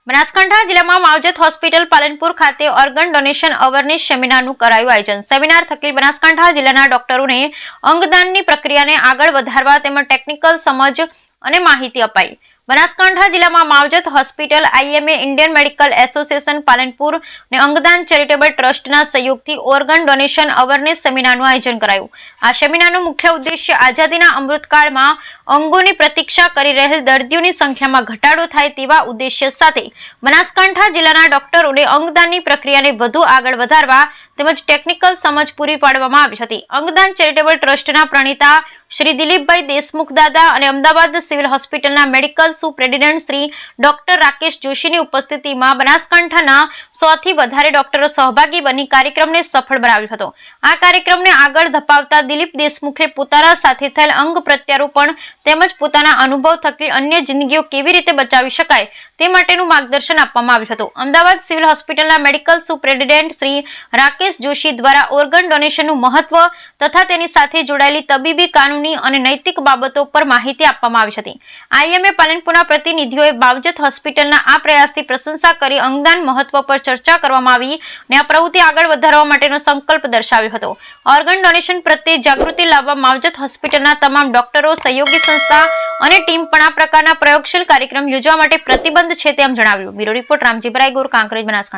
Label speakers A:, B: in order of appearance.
A: બનાસકાંઠા જિલ્લામાં માવજત હોસ્પિટલ પાલનપુર ખાતે ઓર્ગન ડોનેશન અવેરનેસ સેમિનારનું કરાયું આયોજન। સેમિનાર થકી બનાસકાંઠા જિલ્લાના ડોક્ટરોને અંગદાનની પ્રક્રિયાને આગળ વધારવા તેમજ ટેકનિકલ સમજ અને માહિતી અપાઈ। બનાસકાંઠા જિલ્લામાં માવજત hospital, IMA, Indian medical association Palanpur અને અંગદાન ચેરિટેબલ ટ્રસ્ટના સહયોગથી ઓર્ગન ડોનેશન અવેરનેસ સેમિનારનું આયોજન કરાયું। આ સેમિનારનો મુખ્ય ઉદ્દેશ્ય આઝાદીના અમૃતકાળમાં અંગોની પ્રતીક્ષા કરી રહેલ દર્દીઓની સંખ્યામાં ઘટાડો થાય તેવા ઉદ્દેશ્ય સાથે બનાસકાંઠા જિલ્લાના ડોક્ટરોને અંગદાનની પ્રક્રિયાને વધુ આગળ વધારવા તેમજ ટેકનિકલ સમજ પૂરી પાડવામાં આવી હતી। અંગદાન ચેરિટેબલ ટ્રસ્ટના પ્રણીતા શ્રી દિલીપભાઈ દેશમુખ દાદા અને અમદાવાદ સિવિલ હોસ્પિટલના મેડિકલ સુપ્રેસિડેન્ટ શ્રી ડોક્ટર રાકેશ જોશીની ઉપસ્થિતિમાં બનાસકાંઠાના 100 થી વધારે ડોક્ટરો સહભાગી બની કાર્યક્રમને સફળ બનાવ્યો હતો। આ કાર્યક્રમને આગળ ધપાવતા દિલીપ દેશમુખે પોતાના સાથે થયેલ અંગ પ્રત્યારોપણ તેમજ પોતાના અનુભવ થકી અન્ય જિંદગીઓ કેવી રીતે બચાવી શકાય તે માટેનું માર્ગદર્શન આપવામાં આવ્યું હતું। અમદાવાદ સિવિલ હોસ્પિટલના મેડિકલ સુપ્રેસિડેન્ટ શ્રી રાકેશ જોશી દ્વારા ઓર્ગન ડોનેશનનું મહત્વ તથા તેની સાથે જોડાયેલી તબીબી, કાનૂની અને નૈતિક બાબતો પર માહિતી આપવામાં આવી હતી। આઈએમએ પાલનપુરના પ્રતિનિધિઓએ માવજત હોસ્પિટલના આ પ્રયાસથી પ્રશંસા કરી અંગદાન મહત્વ પર ચર્ચા કરવામાં આવી અને આ પ્રવૃત્તિ આગળ વધારવા માટેનો સંકલ્પ દર્શાવ્યો હતો। ઓર્ગન ડોનેશન પ્રત્યે જાગૃતિ લાવવા માવજત હોસ્પિટલના તમામ ડોક્ટરો, સહયોગી સંસ્થા અને ટીમ પણ આ પ્રકારના પ્રયોગશીલ કાર્યક્રમ યોજવા માટે પ્રતિબદ્ધ છે તેમ જણાવ્યું। બ્યુરો રિપોર્ટ રામજીભાઈ ગોર, કાંકરેજ, બનાસકાંઠા।